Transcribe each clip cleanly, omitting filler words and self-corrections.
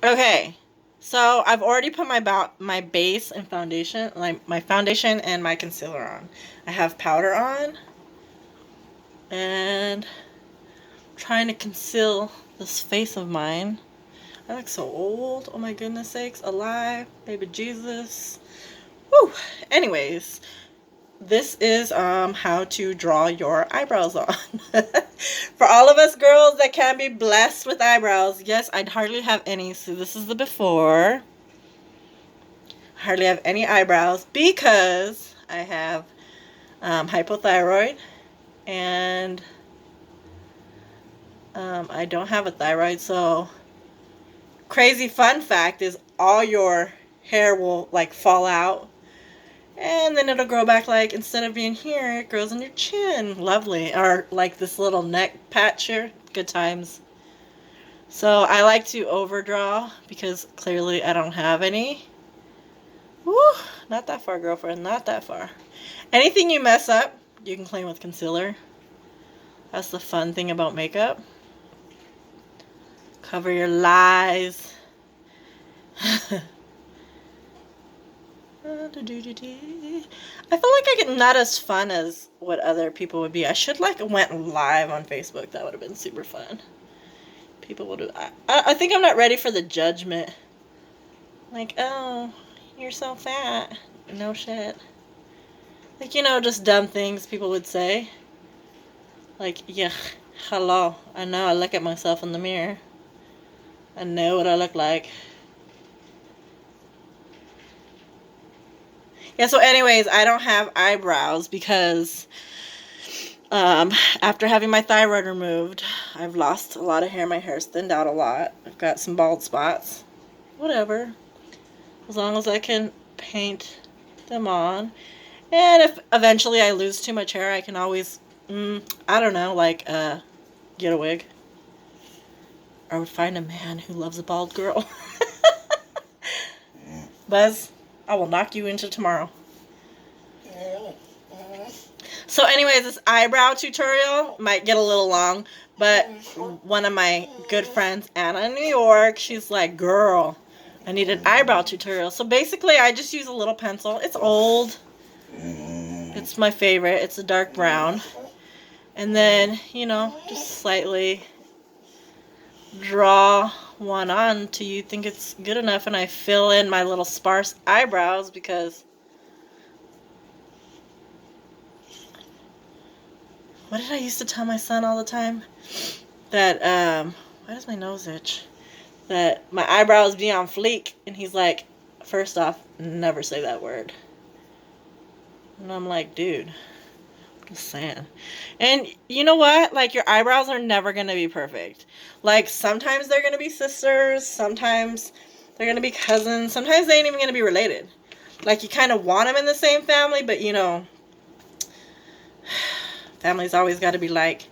Okay, so I've already put my base and foundation, like my foundation and my concealer on. I have powder on, and I'm trying to conceal this face of mine. I look so old. Oh my goodness sakes, alive, baby Jesus. Woo. Anyways, this is how to draw your eyebrows on. For all of us girls that can be blessed with eyebrows. Yes, I'd hardly have any. So this is the before. Hardly have any eyebrows because I have hypothyroid, and I don't have a thyroid. So crazy fun fact is all your hair will like fall out, and then it'll grow back. Like instead of being here, it grows on your chin. Lovely. Or like this little neck patch here. Good times. So I like to overdraw because clearly I don't have any. Woo, not that far, girlfriend, not that far. Anything you mess up, you can clean with concealer. That's the fun thing about makeup. Cover your lies. I feel like I'm not as fun as what other people would be. I should like went live on Facebook. That would have been super fun. People would have. I think I'm not ready for the judgment. Like, oh, you're so fat. No shit. Like, you know, just dumb things people would say. Like, yeah, hello. I know I look at myself in the mirror. I know what I look like. Yeah, so anyways, I don't have eyebrows because after having my thyroid removed, I've lost a lot of hair. My hair's thinned out a lot. I've got some bald spots. Whatever. As long as I can paint them on. And if eventually I lose too much hair, I can always, I don't know, like, get a wig. Or I would find a man who loves a bald girl. Buzz, I will knock you into tomorrow. So anyways, this eyebrow tutorial might get a little long, but one of my good friends, Anna in New York, she's like, girl, I need an eyebrow tutorial. So basically, I just use a little pencil. It's old. It's my favorite. It's a dark brown. And then, you know, just slightly draw one on till you think it's good enough. And I fill in my little sparse eyebrows because... What did I used to tell my son all the time? That, why does my nose itch? That my eyebrows be on fleek. And he's like, first off, never say that word. And I'm like, dude, I'm just saying. And you know what? Like, your eyebrows are never going to be perfect. Like, sometimes they're going to be sisters. Sometimes they're going to be cousins. Sometimes they ain't even going to be related. Like, you kind of want them in the same family, but, you know... Family's always got to be like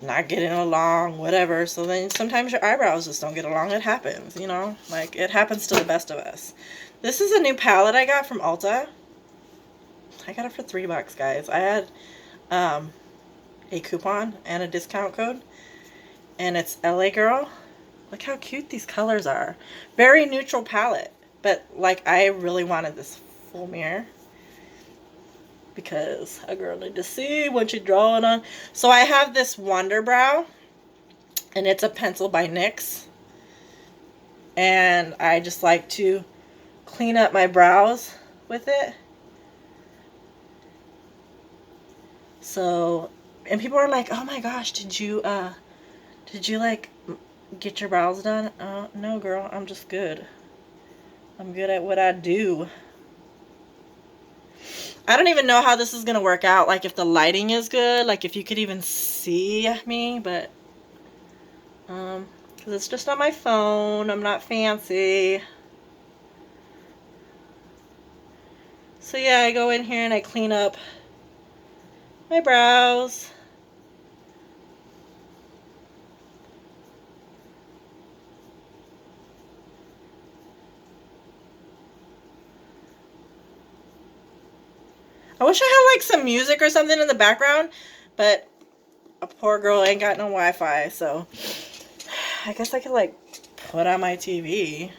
not getting along, whatever. So then sometimes your eyebrows just don't get along. It happens, you know, like it happens to the best of us. This is a new palette I got from Ulta. I got it for $3, guys. I had a coupon and a discount code, and it's L.a Girl. Look how cute these colors are. Very neutral palette, but like I really wanted this full mirror. Because a girl need to see what you're drawing on. So I have this Wonder Brow. And it's a pencil by NYX. And I just like to clean up my brows with it. So, and people are like, oh my gosh, did you like get your brows done? No girl, I'm just good. I'm good at what I do. I don't even know how this is going to work out. Like, if the lighting is good. Like, if you could even see me. But, because it's just on my phone. I'm not fancy. So, yeah, I go in here and I clean up my brows. I wish I had like some music or something in the background, but a poor girl ain't got no Wi-Fi, so I guess I could like put on my TV.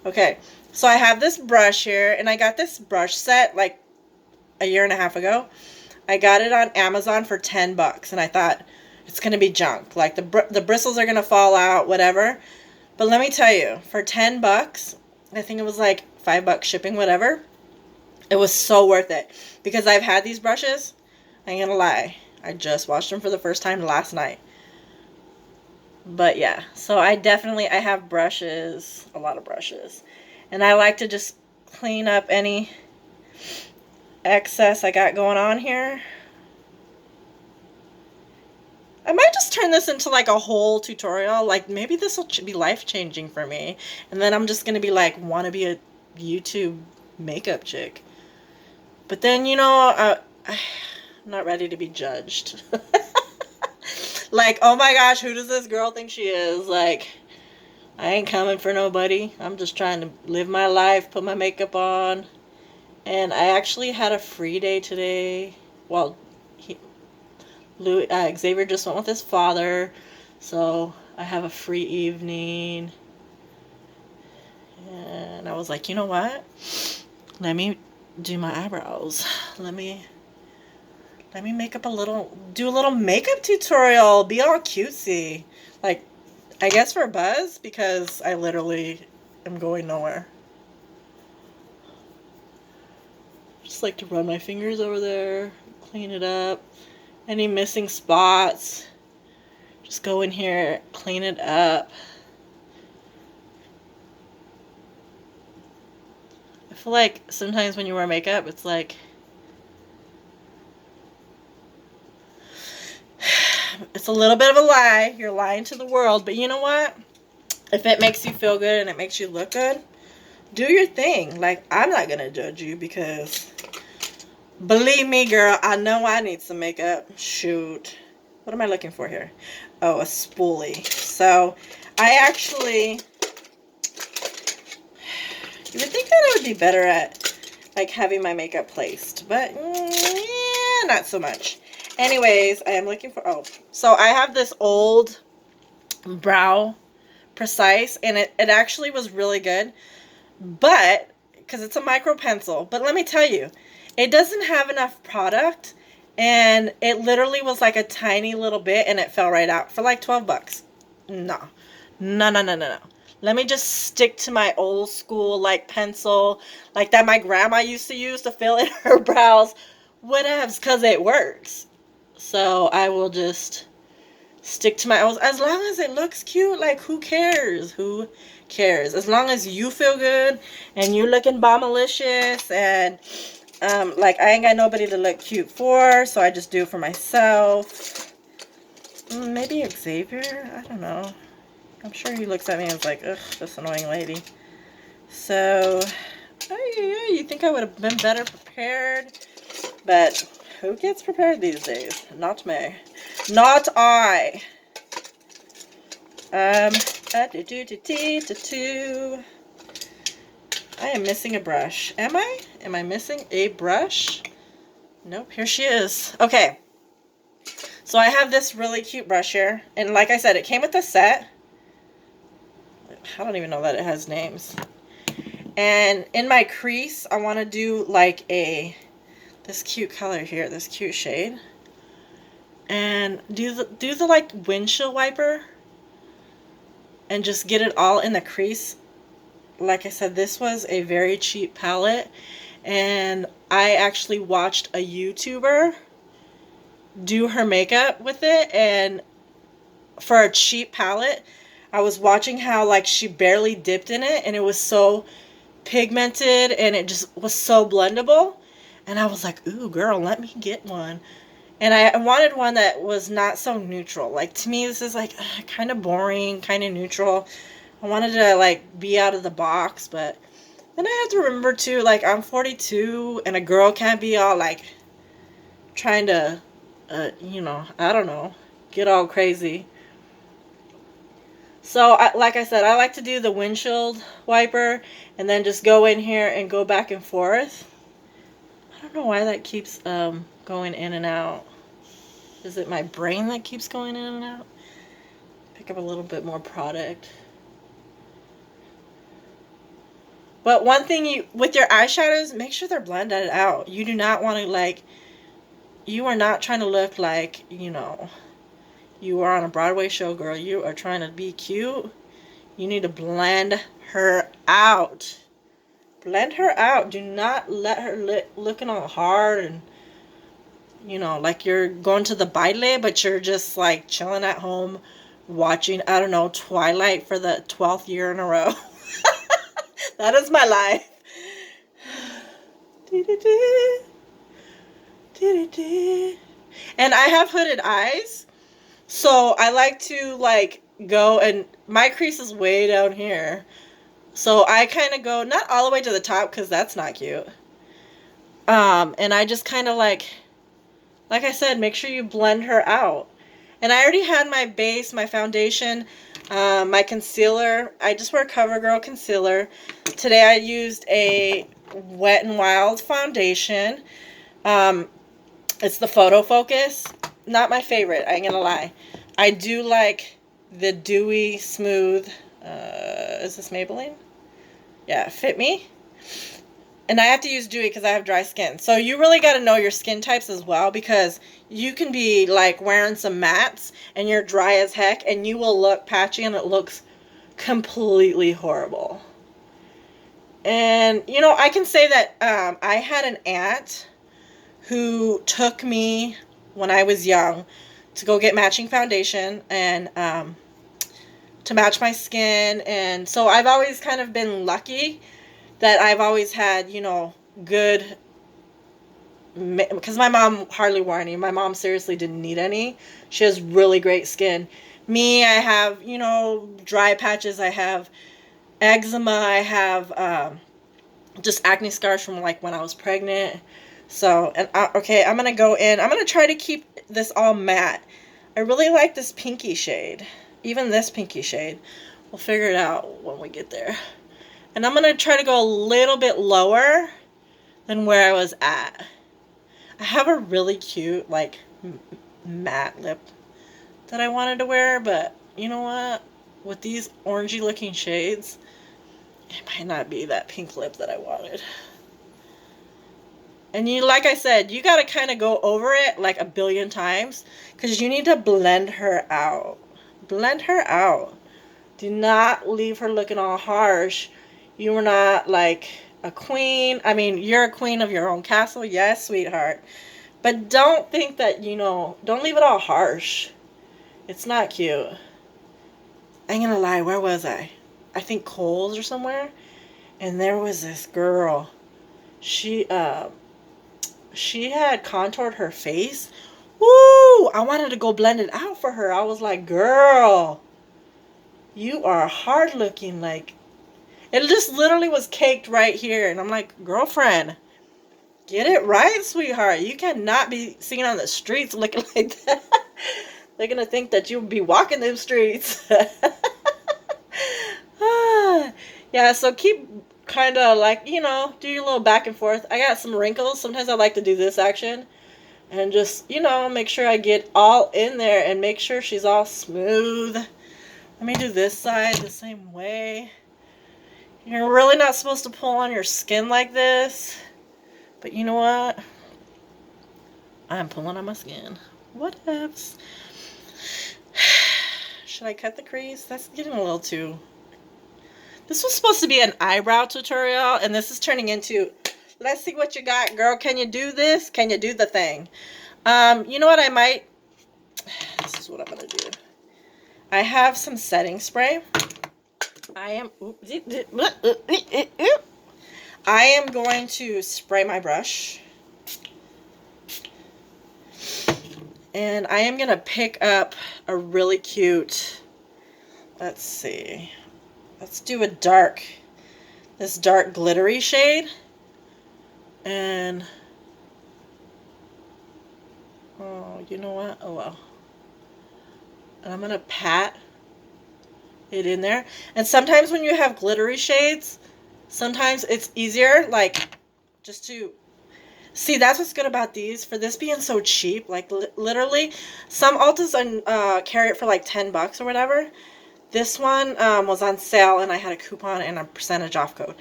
Okay, so I have this brush here, and I got this brush set like a year and a half ago. I got it on Amazon for $10, and I thought it's gonna be junk. Like the bristles are gonna fall out, whatever. But let me tell you, for $10, I think it was like $5 shipping, whatever. It was so worth it because I've had these brushes. I ain't gonna lie, I just washed them for the first time last night. But yeah, so I have brushes, a lot of brushes. And I like to just clean up any excess I got going on here. I might just turn this into like a whole tutorial. Like maybe this will be life-changing for me. And then I'm just going to be like, want to be a YouTube makeup chick. But then, you know, I'm not ready to be judged. Like, oh my gosh, who does this girl think she is? Like, I ain't coming for nobody. I'm just trying to live my life, put my makeup on. And I actually had a free day today. Well, Xavier just went with his father. So I have a free evening. And I was like, you know what? Let me do my eyebrows. Let me make up do a little makeup tutorial. Be all cutesy. Like, I guess for buzz, because I literally am going nowhere. Just like to run my fingers over there, clean it up. Any missing spots, just go in here, clean it up. I feel like sometimes when you wear makeup, it's like it's a little bit of a lie. You're lying to the world, but you know what? If it makes you feel good and it makes you look good, do your thing. Like, I'm not gonna judge you because believe me, girl, I know I need some makeup. Shoot. What am I looking for here? Oh, a spoolie. So, I actually, you would think that I would be better at, like, having my makeup placed. But, yeah, not so much. Anyways, I am looking for, oh. So, I have this old Brow Precise, and it actually was really good. But, because it's a micro pencil. But let me tell you, it doesn't have enough product, and it literally was like a tiny little bit, and it fell right out for like $12. No. No. Let me just stick to my old school, like, pencil, like that my grandma used to use to fill in her brows. Whatevs, because it works. So I will just stick to my old, as long as it looks cute. Like, who cares? Who cares? As long as you feel good and you looking bombalicious, and like, I ain't got nobody to look cute for, so I just do it for myself. Maybe Xavier? I don't know. I'm sure he looks at me and is like, ugh, this annoying lady. So, you think I would have been better prepared? But who gets prepared these days? Not me. Not I. I am missing a brush. Am I? Am I missing a brush? Nope, here she is. Okay. So I have this really cute brush here. And like I said, it came with a set. I don't even know that it has names. And in my crease, I want to do like this cute color here, this cute shade. And do the like windshield wiper. And just get it all in the crease. Like I said, this was a very cheap palette. And I actually watched a YouTuber do her makeup with it. And for a cheap palette, I was watching how, like, she barely dipped in it. And it was so pigmented. And it just was so blendable. And I was like, ooh, girl, let me get one. And I wanted one that was not so neutral. Like, to me, this is, like, kind of boring, kind of neutral. I wanted to, like, be out of the box. But then I have to remember, too, like, I'm 42. And a girl can't be all, like, trying to, you know, I don't know, get all crazy. So, like I said, I like to do the windshield wiper. And then just go in here and go back and forth. I don't know why that keeps going in and out. Is it my brain that keeps going in and out? Pick up a little bit more product. But one thing with your eyeshadows, make sure they're blended out. You do not want to like, you are not trying to look like, you know, you are on a Broadway show, girl. You are trying to be cute. You need to blend her out. Blend her out. Do not let her looking all hard and, you know, like you're going to the baile, but you're just like chilling at home watching, I don't know, Twilight for the 12th year in a row. That is my life. And I have hooded eyes, so I like to like go, and my crease is way down here. So I kind of go, not all the way to the top because that's not cute. And I just kind of like I said, make sure you blend her out. And I already had my base, my foundation, my concealer. I just wear CoverGirl concealer. Today I used a Wet n Wild foundation. It's the Photo Focus. Not my favorite, I ain't gonna lie. I do like the Dewy Smooth, is this Maybelline? Yeah, Fit Me. And I have to use Dewy because I have dry skin. So you really got to know your skin types as well, because you can be like wearing some mattes and you're dry as heck and you will look patchy and it looks completely horrible. And, you know, I can say that I had an aunt who took me when I was young to go get matching foundation and to match my skin. And so I've always kind of been lucky that I've always had, you know, good, because my mom hardly wore any. My mom seriously didn't need any. She has really great skin. Me, I have, you know, dry patches. I have eczema. I have just acne scars from like when I was pregnant. So, and okay, I'm going to go in. I'm going to try to keep this all matte. I really like this pinky shade. Even this pinky shade. We'll figure it out when we get there. And I'm going to try to go a little bit lower than where I was at. I have a really cute, like, matte lip that I wanted to wear. But, you know what? With these orangey looking shades, it might not be that pink lip that I wanted. And you, like I said, you got to kind of go over it like a billion times. Because you need to blend her out. Blend her out. Do not leave her looking all harsh. You are not like a queen. I mean, you're a queen of your own castle. Yes, sweetheart. But don't think that, you know, don't leave it all harsh. It's not cute. I ain't gonna lie, where was I? I think Kohl's or somewhere. And there was this girl. She had contoured her face. Woo! I wanted to go blend it out for her. I was like, girl, you are hard looking. Like, it just literally was caked right here. And I'm like, girlfriend, get it right, sweetheart. You cannot be singing on the streets looking like that. They're going to think that you'll be walking them streets. Yeah, so keep kind of like, you know, do your little back and forth. I got some wrinkles. Sometimes I like to do this action. And just, you know, make sure I get all in there and make sure she's all smooth. Let me do this side the same way. You're really not supposed to pull on your skin like this. But you know what? I'm pulling on my skin. What else? Should I cut the crease? That's getting a little too... This was supposed to be an eyebrow tutorial, and this is turning into, let's see what you got, girl. Can you do this? Can you do the thing? You know what I might... This is what I'm going to do. I have some setting spray. I am going to spray my brush. And I am going to pick up a really cute, let's see. Let's do a dark, this dark glittery shade. And, oh, you know what? Oh, well. And I'm going to pat it in there. And sometimes when you have glittery shades, sometimes it's easier, like, just to See, that's what's good about these. For this being so cheap, like literally, some Ultas carry it for like $10 or whatever. This one was on sale, and I had a coupon and a percentage off code.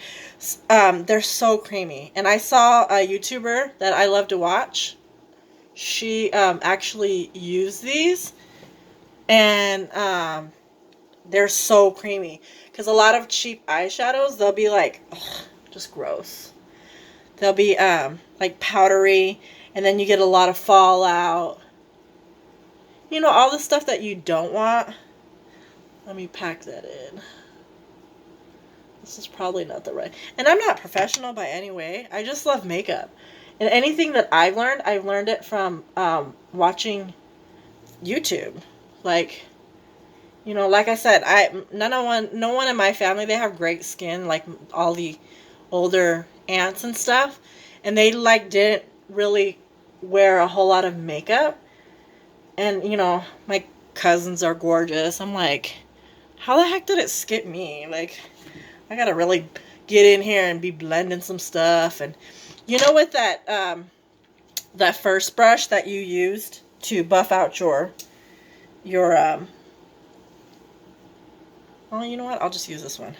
They're so creamy. And I saw a YouTuber that I love to watch. She actually used these, and they're so creamy. Because a lot of cheap eyeshadows, they'll be like, ugh, just gross. They'll be like powdery, and then you get a lot of fallout. You know, all the stuff that you don't want. Let me pack that in. This is probably not the right. And I'm not professional by any way. I just love makeup. And anything that I've learned it from watching YouTube. Like, you know, like I said, no one in my family, they have great skin, like all the older aunts and stuff. And they like didn't really wear a whole lot of makeup. And, you know, my cousins are gorgeous. I'm like, how the heck did it skip me? Like, I gotta really get in here and be blending some stuff. And you know, with that first brush that you used to buff out your well, you know what? I'll just use this one.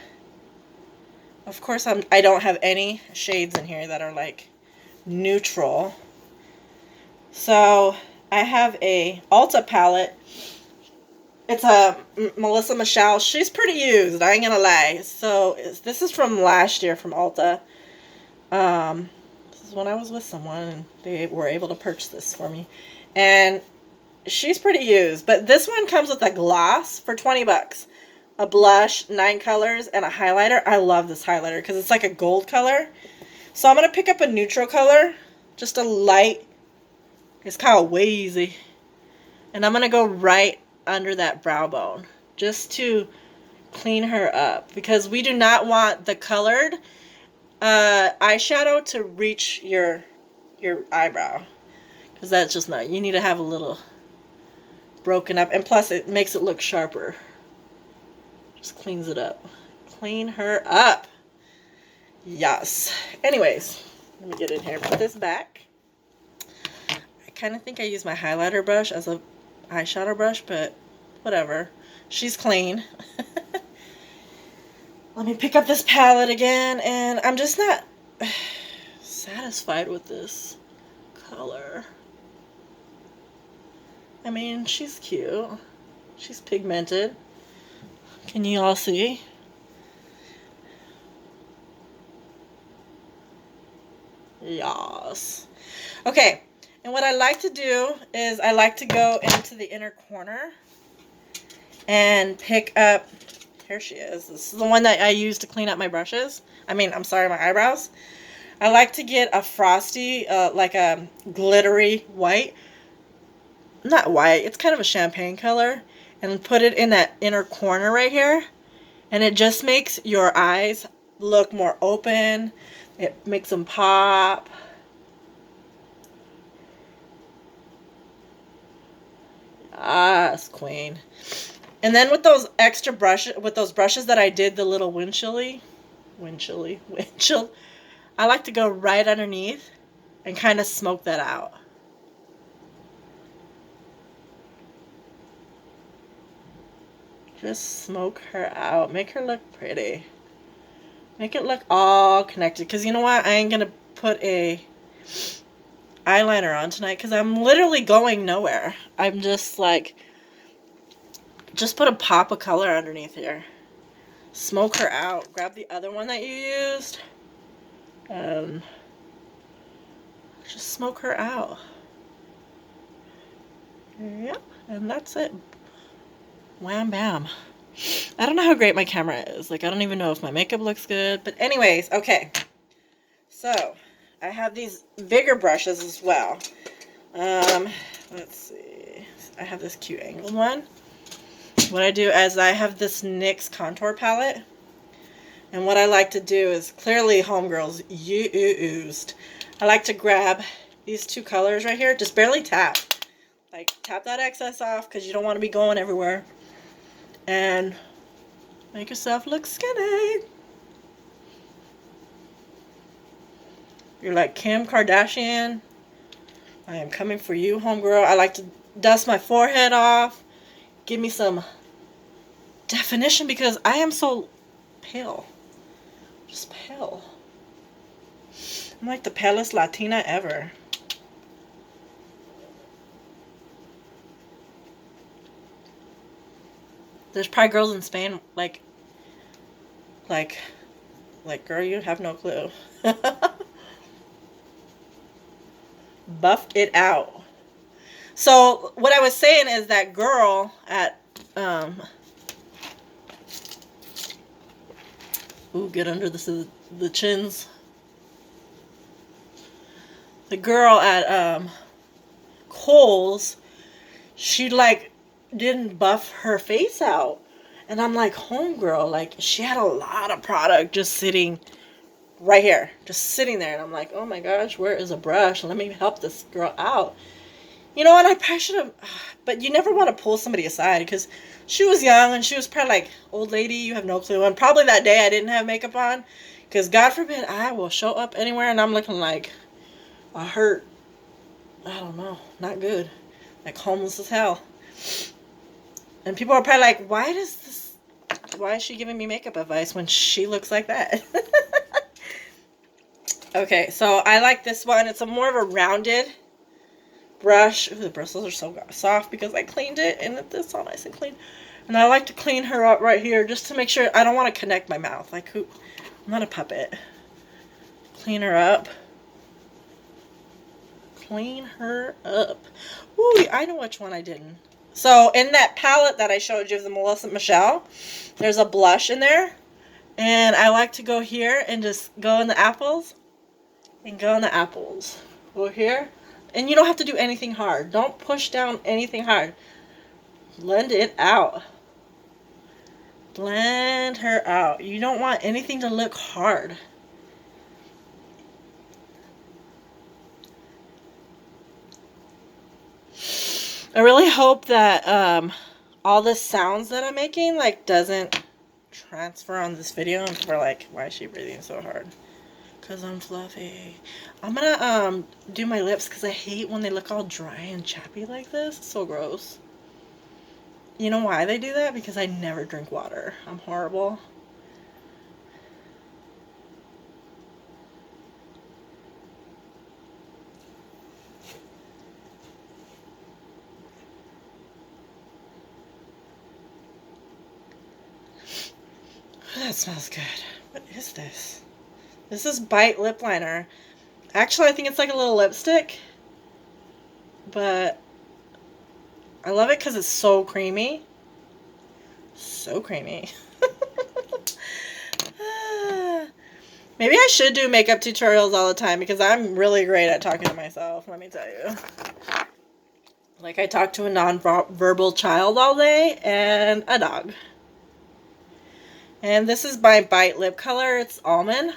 Of course, I don't have any shades in here that are like neutral. So I have a Ulta palette. It's a Melissa Michelle. She's pretty used, I ain't gonna lie. So this is from last year from Ulta. This is when I was with someone and they were able to purchase this for me. And she's pretty used. But this one comes with a gloss for $20. A blush, 9 colors, and a highlighter. I love this highlighter because it's like a gold color. So I'm going to pick up a neutral color. Just a light. It's kind of wavy. And I'm going to go right under that brow bone just to clean her up, because we do not want the colored eyeshadow to reach your eyebrow, because that's just not, you need to have a little broken up, and plus it makes it look sharper. Just cleans it up. Clean her up. Yes. Anyways, let me get in here, put this back. I kind of think I use my highlighter brush as a eyeshadow brush, but whatever. She's clean. Let me pick up this palette again, and I'm just not satisfied with this color. I mean, she's cute. She's pigmented. Can you all see? Yes. Okay, and what I like to do is I like to go into the inner corner and pick up, here she is. This is the one that I use to clean up my brushes. I'm sorry, my eyebrows. I like to get a frosty, like a glittery white. Not white, it's kind of a champagne color. And put it in that inner corner right here. And it just makes your eyes look more open. It makes them pop. Yes, queen. And then with those extra brushes, with those brushes that I did, the little wind chill, I like to go right underneath and kind of smoke that out. Just smoke her out. Make her look pretty. Make it look all connected. Because you know what? I ain't going to put a eyeliner on tonight because I'm literally going nowhere. I'm just like, just put a pop of color underneath here. Smoke her out. Grab the other one that you used. Just smoke her out. Yep, and that's it. Wham bam. I don't know how great my camera is. Like, I don't even know if my makeup looks good. But anyways, okay. So, I have these bigger brushes as well. Let's see. I have this cute angled one. What I do is I have this NYX contour palette. And what I like to do is, clearly homegirls used. I like to grab these two colors right here. Just barely tap. Like, tap that excess off because you don't want to be going everywhere. And make yourself look skinny. You're like Kim Kardashian. I am coming for you, homegirl. I like to dust my forehead off. Give me some definition because I am so pale. Just pale. I'm like the palest Latina ever. There's probably girls in Spain like, girl, you have no clue. Buff it out. So what I was saying is that girl at ooh, get under the chins. The girl at Kohl's, she like didn't buff her face out. And I'm like, homegirl, like she had a lot of product just sitting right here, just sitting there. And I'm like, oh my gosh, where is a brush? Let me help this girl out. You know what? I probably should have, but you never want to pull somebody aside because she was young and she was probably like, old lady, you have no clue. And probably that day I didn't have makeup on because God forbid I will show up anywhere and I'm looking like a hurt, I don't know, not good, like homeless as hell. And people are probably like, why is she giving me makeup advice when she looks like that? Okay, so I like this one. It's a more of a rounded brush. Ooh, the bristles are so soft because I cleaned it and it's so nice and clean. And I like to clean her up right here just to make sure I don't want to connect my mouth. Like who? I'm not a puppet. Clean her up. Clean her up. Ooh, I know which one I didn't. So in that palette that I showed you of the Melissa Michelle, there's a blush in there. And I like to go here and just go in the apples. And go in the apples. Go here. And you don't have to do anything hard. Don't push down anything hard. Blend it out. Blend her out. You don't want anything to look hard. I really hope that all the sounds that I'm making like doesn't transfer on this video and people are like, why is she breathing so hard? Because I'm fluffy. I'm gonna do my lips because I hate when they look all dry and chappy like this. It's so gross. You know why they do that? Because I never drink water. I'm horrible. That smells good. What is this? This is Bite Lip Liner. Actually, I think it's like a little lipstick. But I love it because it's so creamy. So creamy. Maybe I should do makeup tutorials all the time because I'm really great at talking to myself, let me tell you. Like I talk to a non-verbal child all day and a dog. And this is my Bite lip color. It's almond.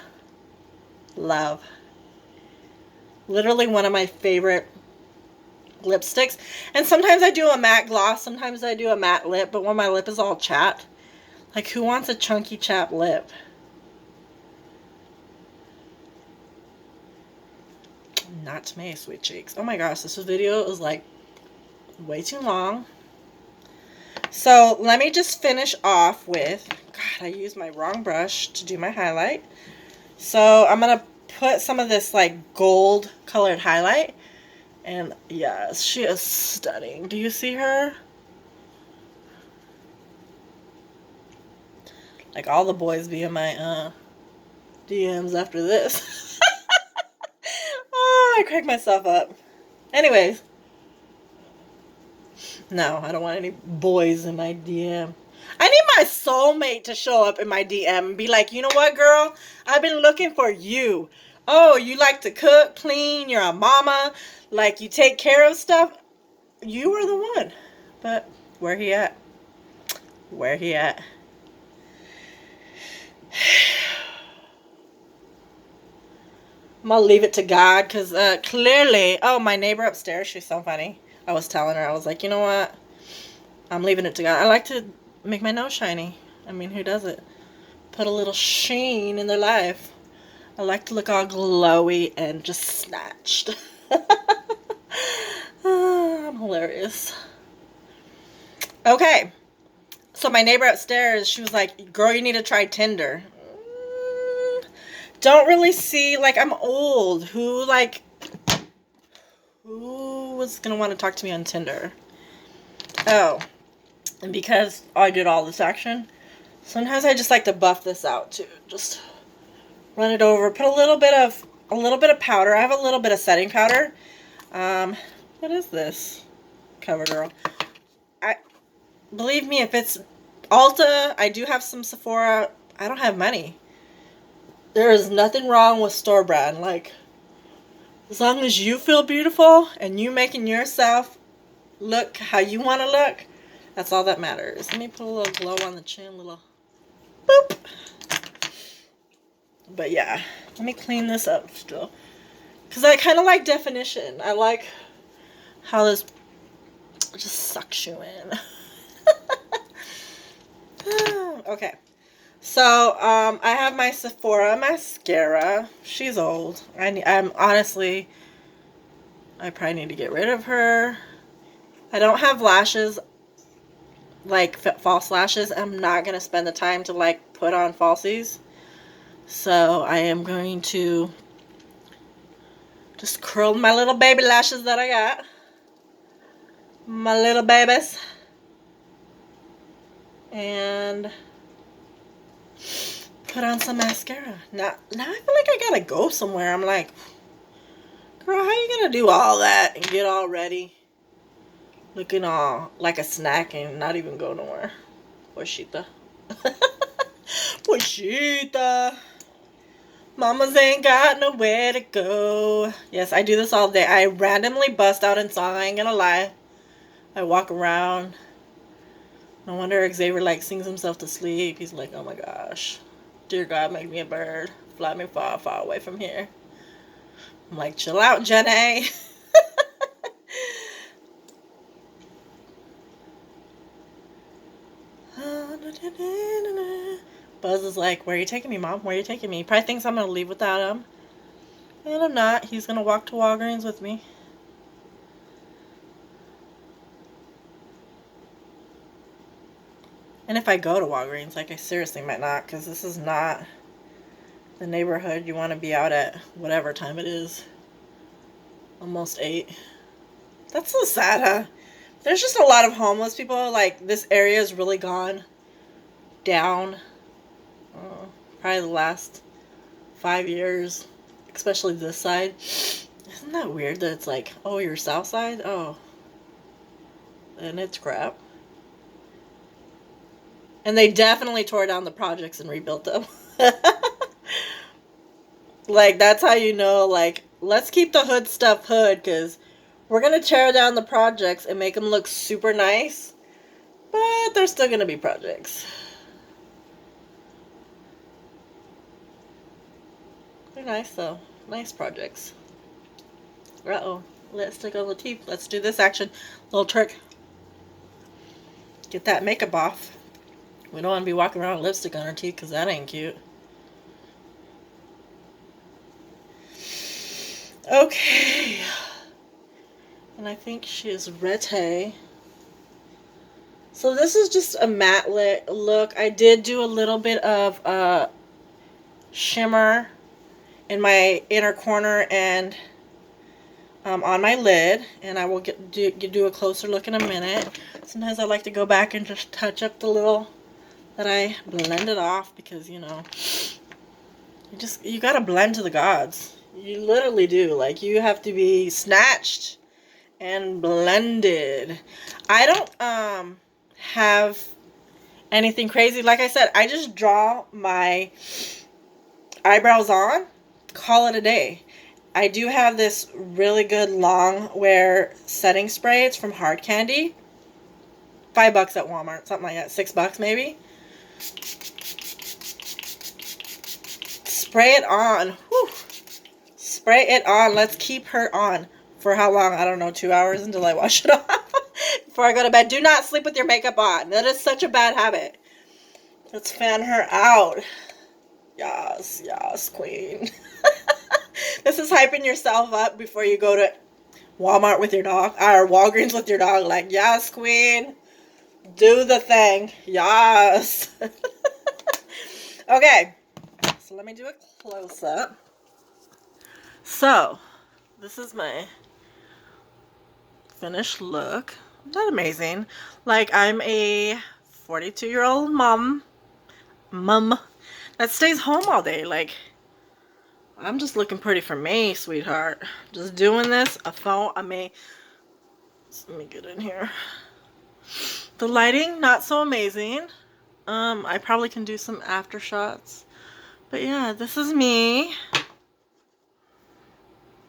Love. Literally one of my favorite lipsticks. And sometimes I do a matte gloss. Sometimes I do a matte lip. But when my lip is all chapped. Like who wants a chunky chapped lip? Not me, sweet cheeks. Oh my gosh, this video is like way too long. So let me just finish off with, God, I used my wrong brush to do my highlight. So I'm going to put some of this like gold colored highlight. And yes, she is stunning. Do you see her? Like all the boys be in my DMs after this. Oh, I cracked myself up. Anyways. No, I don't want any boys in my DM. I need my soulmate to show up in my DM and be like, you know what, girl? I've been looking for you. Oh, you like to cook, clean, you're a mama, like you take care of stuff. You are the one. But where he at? Where he at? I'm going to leave it to God because clearly, oh, my neighbor upstairs, she's so funny. I was telling her, I was like, you know what? I'm leaving it to God. I like to make my nose shiny. I mean, who does it? Put a little sheen in their life. I like to look all glowy and just snatched. I'm hilarious. Okay. So my neighbor upstairs, she was like, girl, you need to try Tinder. Don't really see, like, I'm old. Who was going to want to talk to me on Tinder? Oh. And because I did all this action, sometimes I just like to buff this out too. Just run it over. Put a little bit of powder. I have a little bit of setting powder. What is this? CoverGirl. Believe me, if it's Ulta, I do have some Sephora. I don't have money. There is nothing wrong with store brand. Like, as long as you feel beautiful and you making yourself look how you want to look, that's all that matters. Let me put a little glow on the chin, little boop. But yeah, let me clean this up still. Because I kind of like definition. I like how this just sucks you in. Okay. So, I have my Sephora mascara. She's old. I'm honestly, I probably need to get rid of her. I don't have lashes, like false lashes. I'm not going to spend the time to like put on falsies. So, I am going to just curl my little baby lashes that I got. My little babies. And put on some mascara. Now I feel like I gotta go somewhere. I'm like, girl, how you gonna do all that and get all ready? Looking all like a snack and not even go nowhere. Pochita. Pochita. Mamas ain't got nowhere to go. Yes, I do this all day. I randomly bust out in song. I ain't gonna lie. I walk around. No wonder Xavier like sings himself to sleep. He's like, oh my gosh. Dear God, make me a bird. Fly me far, far away from here. I'm like, chill out, Jenny. Buzz is like, where are you taking me, Mom? Where are you taking me? He probably thinks I'm going to leave without him. And I'm not. He's going to walk to Walgreens with me. And if I go to Walgreens, like I seriously might not, because this is not the neighborhood you want to be out at whatever time it is. Almost 8. That's so sad, huh? There's just a lot of homeless people. Like, this area is really gone down. Probably the last 5 years, especially this side. Isn't that weird that it's like, oh, your south side? Oh. And it's crap. And they definitely tore down the projects and rebuilt them. Like, that's how you know, like, let's keep the hood stuff hood, because we're going to tear down the projects and make them look super nice. But there's still going to be projects. They're nice, though. Nice projects. Uh-oh. Lipstick on the teeth. Let's do this action. Little trick. Get that makeup off. We don't want to be walking around with lipstick on our teeth because that ain't cute. Okay. And I think she is ready. So this is just a matte look. I did do a little bit of shimmer in my inner corner and on my lid. And I will do a closer look in a minute. Sometimes I like to go back and just touch up the little that I blended off because, you know, you gotta blend to the gods. You literally do. Like, you have to be snatched and blended. I don't have anything crazy. Like I said, I just draw my eyebrows on, call it a day. I do have this really good long wear setting spray. It's from Hard Candy. $5 at Walmart, something like that. $6 maybe. Spray it on. Whew. Spray it on. Let's keep her on. For how long? I don't know, 2 hours until I wash it off. Before I go to bed. Do not sleep with your makeup on. That is such a bad habit. Let's fan her out. Yes, yes, queen. This is hyping yourself up before you go to Walmart with your dog, or Walgreens with your dog. Like, yes, queen. Do the thing. Yes. Okay. So let me do a close-up. So, this is my finished look. Not amazing. Like, I'm a 42-year-old mom that stays home all day. Like, I'm just looking pretty for me, sweetheart. Just doing this. Let me get in here. The lighting, not so amazing. I probably can do some after shots. But yeah, this is me.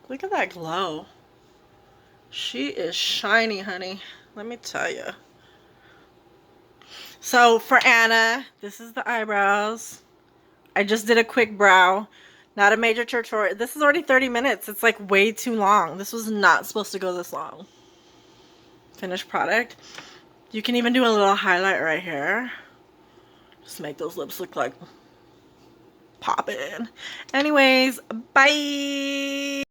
Look at that glow. She is shiny, honey. Let me tell you. So for Anna, this is the eyebrows. I just did a quick brow. Not a major tutorial. This is already 30 minutes. It's like way too long. This was not supposed to go this long. Finished product. You can even do a little highlight right here. Just make those lips look like poppin'. Anyways, bye.